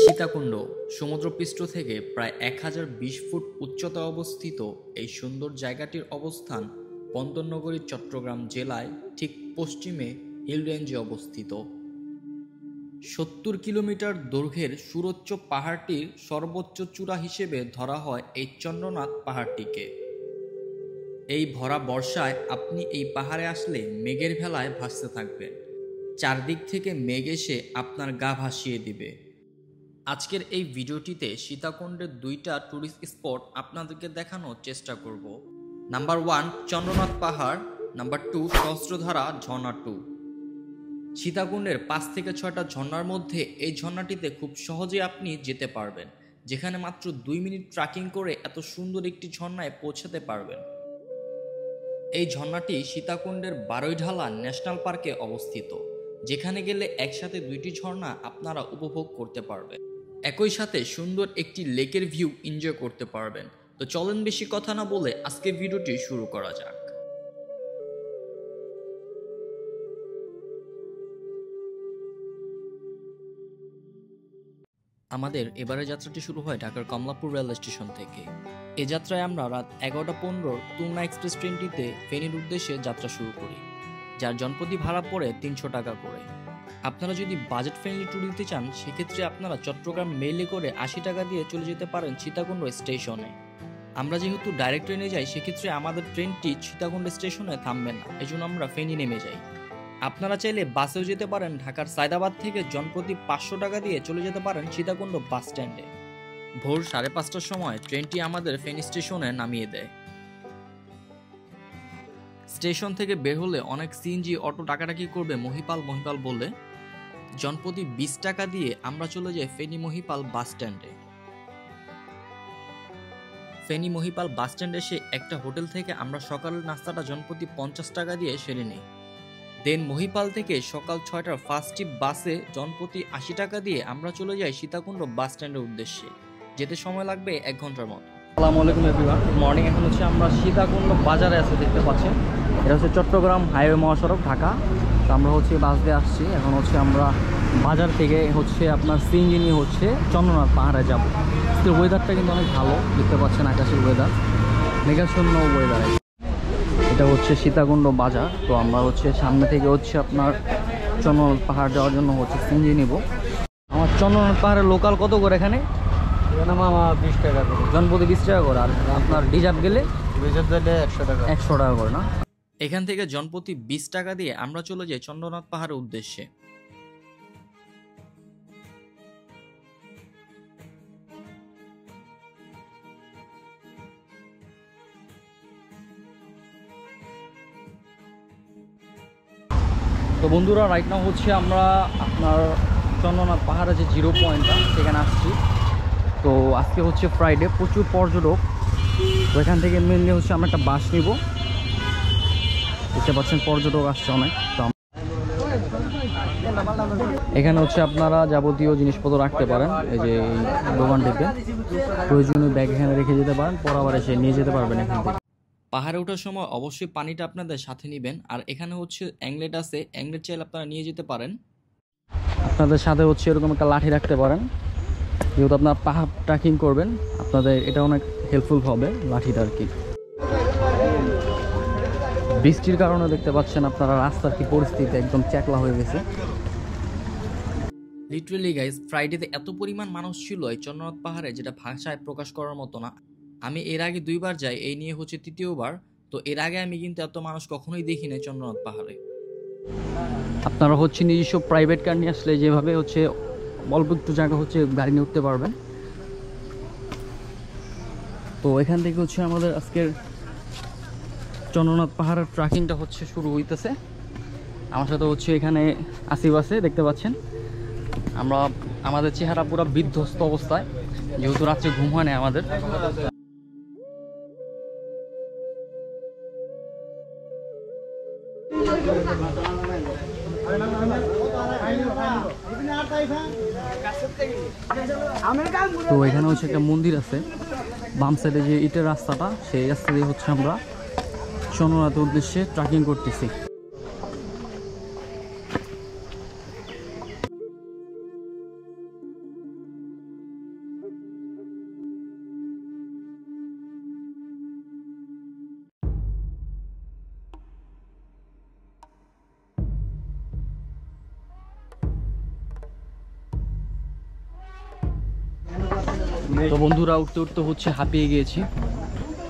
সীতাকুণ্ড সমুদ্রপৃষ্ঠ থেকে প্রায় 1020 ফুট উচ্চতায় অবস্থিত এই সুন্দর জায়গাটির অবস্থান বন্দরনগরী চট্টগ্রাম জেলায় ঠিক পশ্চিমে হিল রেঞ্জে অবস্থিত। 70 কিলোমিটার দৈর্ঘ্যের সুউচ্চ পাহাড়টির সর্বোচ্চ চূড়া হিসেবে ধরা হয় এই চন্দ্রনাথ পাহাড়টিকে। এই ভরা বর্ষায় আপনি এই পাহাড়ে আসলে মেঘের ভেলায় ভাসতে থাকবেন, চারদিক থেকে মেঘ এসে আপনার গা ভাসিয়ে দিবে। আজকের এই ভিডিওটিতে সীতাকুণ্ডের দুইটা টুরিস্ট স্পট আপনাদেরকে দেখানোর চেষ্টা করব। নাম্বার 1 চন্দ্রনাথ পাহাড়, নাম্বার 2 সহস্রধারা ঝর্ণা 2। সীতাকুণ্ডের 5 থেকে 6টা ঝর্ণার মধ্যে এই ঝর্ণাটিতে খুব সহজে আপনি যেতে পারবেন, যেখানে মাত্র 2 মিনিট ট্রেকিং করে এত সুন্দর একটি ঝর্ণায় পৌঁছাতে পারবেন। এই ঝর্ণাটি সীতাকুণ্ডের বারৈঢালা ন্যাশনাল পার্কে অবস্থিত, যেখানে গেলে একসাথে 2টি ঝর্ণা আপনারা উপভোগ করতে পারবেন, একই সাথে সুন্দর একটি লেকের ভিউ এনজয় করতে পারবেন। তো চলেন বেশি কথা না বলে আজকে ভিডিওটি শুরু করা যাক। আমাদের এবারের যাত্রাটি শুরু হয় ঢাকার কমলাপুর রেল স্টেশন থেকে। এ যাত্রায় আমরা রাত 11:15 তুলনা এক্সপ্রেস ট্রেনটিতে ফেনীর উদ্দেশ্যে যাত্রা শুরু করি, যার জনপ্রতি ভাড়া পড়ে 300 টাকা করে। আপনারা যদি বাজেট ফ্রেন্ডলি ট্যুর দিতে চান, সেক্ষেত্রে আপনারা চট্টগ্রাম মেইলে করে 80 টাকা দিয়ে চলে যেতে পারেন সীতাকুণ্ড স্টেশনে। আমরা যেহেতু ডাইরেক্ট ট্রেনে যাই, সেক্ষেত্রে আমাদের ট্রেনটি সীতাকুণ্ড স্টেশনে থামবে না, এজন্য আমরা ফেনী নেমে যাই। আপনারা চাইলে বাসেও যেতে পারেন। ঢাকার সায়দাবাদ থেকে জনপ্রতি 500 টাকা দিয়ে চলে যেতে পারেন সীতাকুণ্ড বাস স্ট্যান্ডে। ভোর 5:30টার সময় ট্রেনটি আমাদের ফেনী স্টেশনে নামিয়ে দেয়। স্টেশন থেকে বের হলে অনেক সিএনজি অটো ডাকাডাকি করবে মহিপাল মহিপাল বলে। জনপ্রতি 20 টাকা দিয়ে আমরা চলে যাই ফেনী মহিপাল বাস স্ট্যান্ডে। ফেনী মহিপাল বাস স্ট্যান্ডে এসে একটা হোটেল থেকে আমরা সকালের নাস্তাটা জনপ্রতি 50 টাকা দিয়ে সেরে নিই। দেন মহিপাল থেকে সকাল 6টার ফার্স্ট ট্রিপ বাসে জনপ্রতি 80 টাকা দিয়ে আমরা চলে যাই সীতাকুণ্ড বাস স্ট্যান্ডের উদ্দেশ্যে। যেতে সময় লাগবে 1 ঘন্টার মতো। আসসালামু আলাইকুম এভরিওয়ান, গুড মর্নিং। এখন হচ্ছে আমরা সীতাকুণ্ড বাজারে আছে, দেখতে পাচ্ছেন। এটা হচ্ছে চট্টগ্রাম হাইওয়ে মহাসড়ক ঢাকা। তো আমরা হচ্ছে বাস দিয়ে আসছি। এখন হচ্ছে আমরা বাজার থেকে হচ্ছে আপনার সিএনজি নিয়ে হচ্ছে চন্দ্রনাথ পাহাড়ে যাব। তো ওয়েদারটা কিন্তু অনেক ভালো, দেখতে পাচ্ছেন আকাশের ওয়েদার, মেঘাচ্ছন্ন ওয়েদার। এটা হচ্ছে সীতাকুণ্ড বাজার। তো আমরা হচ্ছে সামনে থেকে হচ্ছে আপনার চন্দ্রনাথ পাহাড় যাওয়ার জন্য হচ্ছে সিএনজি নিব। আমার চন্দ্রনাথ পাহাড়ের লোকাল কত করে এখানে? মামা 20 টাকা করে, জনপ্রতি 20 টাকা করে। আর আপনার রিজার্ভ গেলে 100 টাকা। 100 টাকা করে না? এখান থেকে জনপ্রতি 20 টাকা দিয়ে আমরা চলে যাই চন্দ্রনাথ পাহাড়ের উদ্দেশ্যে। তো বন্ধুরা, রাইট নাও হচ্ছে আমরা আপনার চন্দ্রনাথ পাহাড়ে যে জিরো পয়েন্টটা সেখানে আসছি। তো আজকে হচ্ছে ফ্রাইডে, প্রচুর পর্যটক। তো এখান থেকে মেনলি হচ্ছে আমরা একটা বাস নিব। দেখতে পাচ্ছেন পর্যটক আসছে অনেক। তো এখানে হচ্ছে আপনারা যাবতীয় জিনিসপত্র রাখতে পারেন। এই যে দোকান থেকে প্রয়োজনীয় ব্যাগ এখানে রেখে যেতে পারেন, পর আবার এসে নিয়ে যেতে পারবেন এখান থেকে। পাহাড়ে ওঠার সময় অবশ্যই পানিটা আপনাদের সাথে নেবেন। আর এখানে হচ্ছে অ্যাংলেট আছে, অ্যাংলেট চাইলে আপনারা নিয়ে যেতে পারেন। আপনাদের সাথে হচ্ছে এরকম একটা লাঠি রাখতে পারেন, যেহেতু আপনারা পাহাড় ট্রেকিং করবেন, আপনাদের এটা অনেক হেল্পফুল হবে লাঠিটা আর কি। বৃষ্টির কারণে দেখতে পাচ্ছেন আপনারা রাস্তার কি পরিস্থিতি, একদম চ্যাকলা হয়ে গেছে। লিটারালি গাইস, ফ্রাইডেতে এত পরিমাণ মানুষ ছিল এই চন্দ্রনাথ পাহাড়ে, যেটা ভাষায় প্রকাশ করার মতো না। আমি এর আগে 2 বার যাই, এই নিয়ে হচ্ছে 3য় বার। তো এর আগে আমি কিন্তু এত মানুষ কখনোই দেখি নাই চন্দ্রনাথ পাহাড়ে। আপনারা হচ্ছে নিজস্ব প্রাইভেট কার নিয়ে আসলে যেভাবে হচ্ছে অল্প একটু জায়গা হচ্ছে গাড়ি নিয়ে উঠতে পারবেন। তো এখান থেকে হচ্ছে আমাদের আজকের চন্দ্রনাথ পাহাড়ের ট্রেকিংটা হচ্ছে শুরু হইতেছে। আমার সাথে হচ্ছে এখানে আসিফ আছে, দেখতে পাচ্ছেন। আমরা আমাদের চেহারা পুরো বিধ্বস্ত অবস্থায়, যেহেতু রাত্রে ঘুম হয় না আমাদের। তো এখানে হচ্ছে একটা মন্দির আছে, বাম সাইডে যে ইটের রাস্তাটা, সেই রাস্তা দিয়ে হচ্ছে আমরা চন্দ্রনাথের উদ্দেশ্যে ট্রেকিং করতেছি। তো বন্ধুরা উঠতে উঠতে হচ্ছে হাঁপিয়ে গিয়েছি।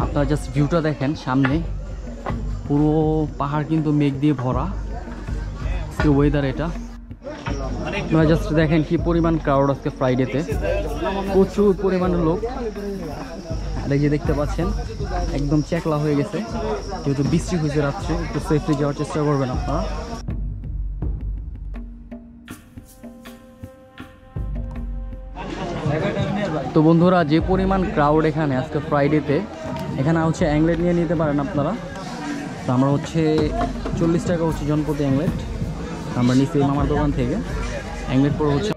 আপনারা জাস্ট ভিউটা দেখেন সামনে, পুরো পাহাড় কিন্তু মেঘ দিয়ে ভরা। আজকে ওয়েদার এটা, আপনারা জাস্ট দেখেন কি পরিমাণ ক্রাউড আজকে ফ্রাইডেতে, প্রচুর পরিমাণের লোক। আর এই যে দেখতে পাচ্ছেন একদম চেকলা হয়ে গেছে, যেহেতু বৃষ্টি হয়েছে রাত্রে, একটু সেফলি যাওয়ার চেষ্টা করবেন আপনারা। তো বন্ধুরা যে পরিমাণ ক্রাউড এখানে আজকে ফ্রাইডেতে, এখানে হচ্ছে অ্যাংলেট নিয়ে নিতে পারেন আপনারা। তো আমরা হচ্ছে 40 টাকা হচ্ছে জনপ্রতি অ্যাংলেট আমরা নিচ্ছি মামার দোকান থেকে। অ্যাংলেট পরে হচ্ছে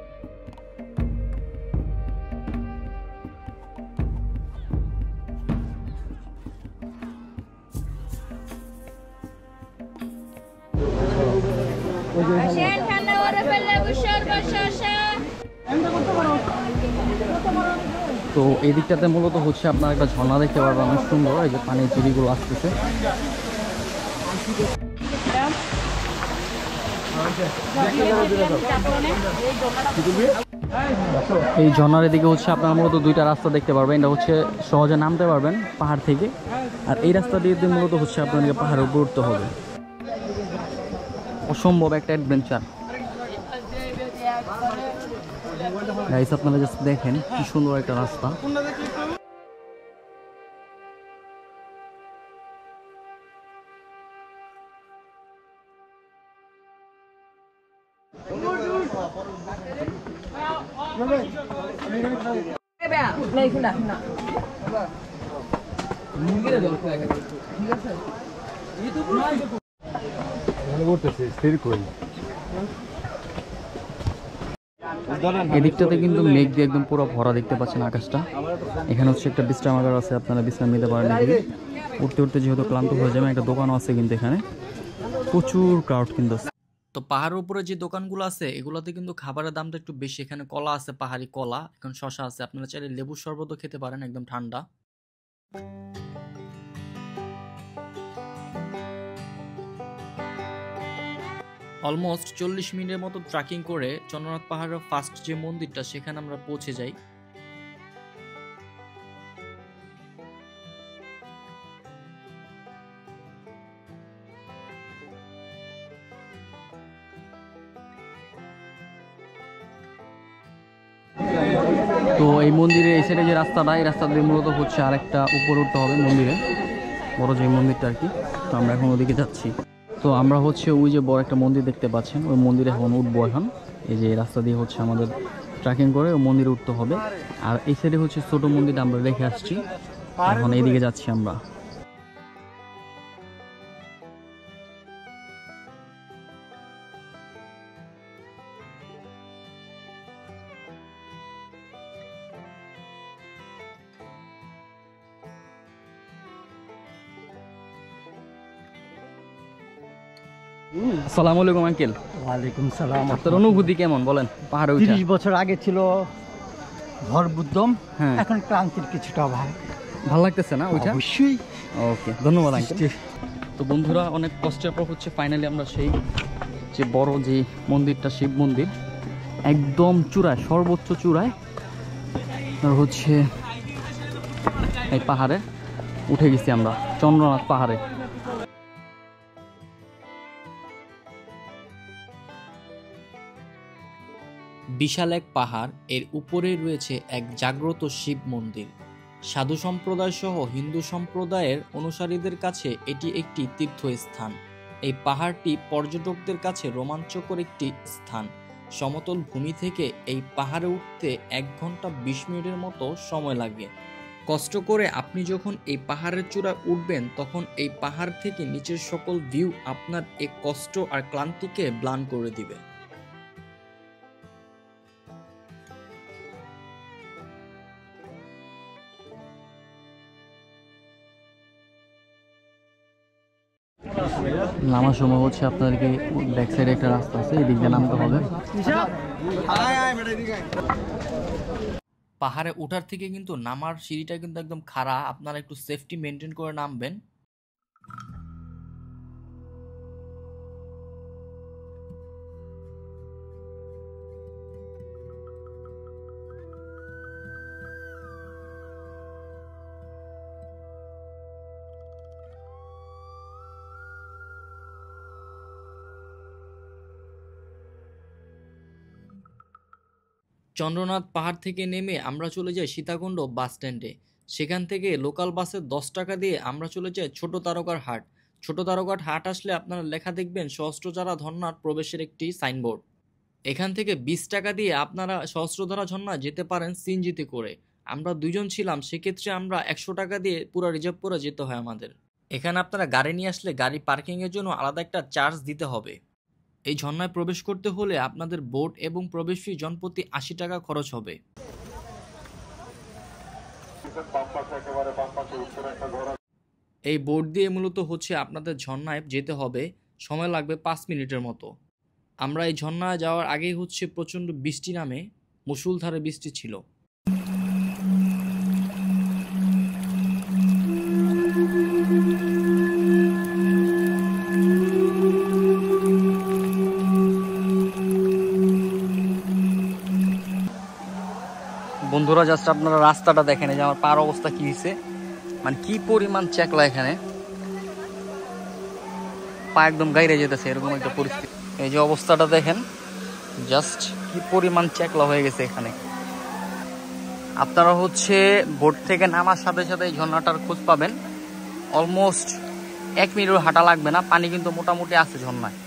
তো এই দিকটাতে মূলত হচ্ছে আপনার একটা ঝর্ণা দেখতে পারবেন, অনেক সুন্দর। এই যে পানির ঝিরিগুলো আসতেছে। এই ঝর্ণার এদিকে হচ্ছে আপনার মূলত দুইটা রাস্তা দেখতে পারবেন। এটা হচ্ছে সহজে নামতে পারবেন পাহাড় থেকে, আর এই রাস্তা দিয়ে মূলত হচ্ছে আপনাদেরকে পাহাড়ের উপর উঠতে হবে। অসম্ভব একটা অ্যাডভেঞ্চার গাইস, আপনারা জাস্ট দেখেন কি সুন্দর একটা রাস্তা। এদিকটাতে কিন্তু মেঘ দিয়ে একদম পুরো ভরা দেখতে পাচ্ছেন আকাশটা। এখানে হচ্ছে একটা বিশ্রামাগার আছে, আপনারা বিশ্রাম নিতে পারেন এদিকে। উঠতে উঠতে যেহেতু ক্লান্ত হয়ে যাবে, একটা দোকানও আছে কিন্তু এখানে, প্রচুর ক্রাউড কিন্তু। তো পাহাড়ের উপরে যে দোকানগুলো আছে এগুলোতে কিন্তু খাবারের দামটা একটু বেশি। এখানে কলা আছে, পাহাড়ি কলা, এখন শশা আছে, আপনারা চাইলে লেবুর শরবতও খেতে পারেন, একদম ঠান্ডা। অলমোস্ট 40 মিনিটের মতো ট্রেকিং করে চন্দ্রনাথ পাহাড়ের ফার্স্ট যে মন্দিরটা সেখানে আমরা পৌঁছে যাই। তো এই মন্দিরে এই সাইডে যে রাস্তাটা, এই রাস্তা দিয়ে মূলত হচ্ছে আরেকটা উপরে উঠতে হবে মন্দিরে, বড় যে মন্দিরটা আর কি। তো আমরা এখন ওদিকে যাচ্ছি। তো আমরা হচ্ছে ওই যে বড় একটা মন্দির দেখতে পাচ্ছেন, ওই মন্দিরে এখন উঠবো। এখন এই যে রাস্তা দিয়ে হচ্ছে আমাদের ট্রেকিং করে ওই মন্দিরে উঠতে হবে। আর এই সাইডে হচ্ছে ছোট মন্দিরটা আমরা রেখে আসছি, এখন এইদিকে যাচ্ছি আমরা। আসসালামু আলাইকুম আঙ্কেল। ওয়ালাইকুম সালাম। আপনার অনুভূতি কেমন বলেন পাহাড়ে উঠে? 30 বছর আগে ছিল ভর বুদ্ধম, হ্যাঁ, এখন ক্লান্তির কিছুটা অভাব। ভালো লাগতেছে না ওইটা? অবশ্যই। ওকে, ধন্যবাদ আঙ্কেল। তো বন্ধুরা অনেক কষ্টের পর হচ্ছে ফাইনালি আমরা সেই যে বড় যে মন্দিরটা, শিব মন্দির, একদম চূড়ায়, সর্বোচ্চ চূড়ায় আর হচ্ছে এই পাহাড়ে উঠে গেছি আমরা, চন্দ্রনাথ পাহাড়ে। বিশাল এক পাহাড়, এর উপরে রয়েছে এক জাগ্রত শিব মন্দির। সাধু সম্প্রদায় সহ হিন্দু সম্প্রদায়ের অনুসারীদের কাছে এটি একটি তীর্থস্থান। এই পাহাড়টি পর্যটকদের কাছে রোমাঞ্চকর একটি স্থান। সমতল ভূমি থেকে এই পাহাড়ে উঠতে 1 ঘন্টা 20 মিনিটের মতো সময় লাগে। কষ্ট করে আপনি যখন এই পাহাড়ের চূড়ায় উঠবেন তখন এই পাহাড় থেকে নিচের সকল ভিউ আপনার এই কষ্ট আর ক্লান্তিকে ম্লান করে দিবে। নামার সময় হচ্ছে আপনাদেরকে ব্যাক সাইডে একটা রাস্তা আছে, এই দিক দিয়ে নামতে হবে। পাহাড়ে ওঠার থেকে কিন্তু নামার সিঁড়িটা কিন্তু একদম খাড়া, আপনারা একটু সেফটি মেনটেন করে নামবেন। চন্দ্রনাথ পাহাড় থেকে নেমে আমরা চলে যাই সীতাকুণ্ড বাস স্ট্যান্ডে। সেখান থেকে লোকাল বাসে 10 টাকা দিয়ে আমরা চলে যাই ছোট তারকার হাট। ছোট তারকার হাট আসলে আপনারা লেখা দেখবেন সহস্রধারা ঝর্ণার প্রবেশের একটি সাইনবোর্ড। এখান থেকে 20 টাকা দিয়ে আপনারা সহস্রধারা ঝর্ণা যেতে পারেন সিএনজিতে করে। আমরা 2 জন ছিলাম, সেক্ষেত্রে আমরা 100 টাকা দিয়ে পুরো রিজার্ভ করে যেতে হয় আমাদের। এখানে আপনারা গাড়ি নিয়ে আসলে গাড়ি পার্কিংয়ের জন্য আলাদা একটা চার্জ দিতে হবে। এই ঝর্ণায় প্রবেশ করতে হলে আপনাদের বোট এবং প্রবেশ ফি জনপ্রতি 80 টাকা খরচ হবে। এই বোট দিয়ে মূলত হচ্ছে আপনাদের ঝর্ণায় যেতে হবে, সময় লাগবে 5 মিনিটের মতো। আমরা এই ঝর্ণায় যাওয়ার আগেই হচ্ছে প্রচণ্ড বৃষ্টি নামে, মুষলধারে বৃষ্টি ছিল। বন্ধুরা জাস্ট আপনারা রাস্তাটা দেখেন, এই যে আমার পার অবস্থা কি হয়েছে, মানে কি পরিমাণ চেকলা এখানে, পা একদম গাইরে যেতেছে এরকম একটা পরিস্থিতি। এই যে অবস্থাটা দেখেন, জাস্ট কি পরিমাণ চেকলা হয়ে গেছে এখানে। আপনারা হচ্ছে বোট থেকে নামার সাথে সাথে এই ঝর্ণাটার খোঁজ পাবেন। অলমোস্ট 1 মিনিটও হাঁটা লাগবে না, পানি কিন্তু মোটামুটি আছে ঝর্ণায়।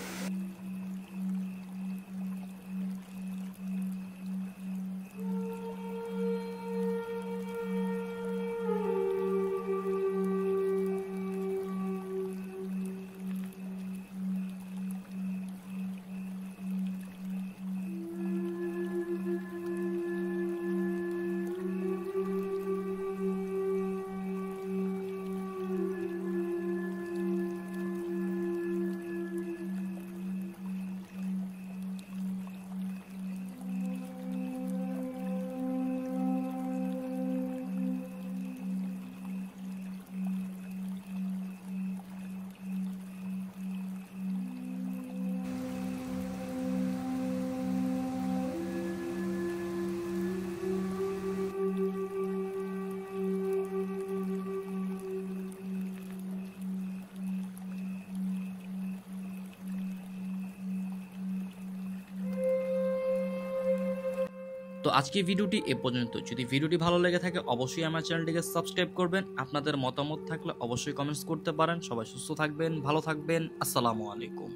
তো আজকের ভিডিওটি এ পর্যন্ত। যদি ভিডিওটি ভালো লেগে থাকে অবশ্যই আমার চ্যানেলটিকে সাবস্ক্রাইব করবেন। আপনাদের মতামত থাকলে অবশ্যই কমেন্টস করতে পারেন। সবাই সুস্থ থাকবেন, ভালো থাকবেন। আসসালামু আলাইকুম।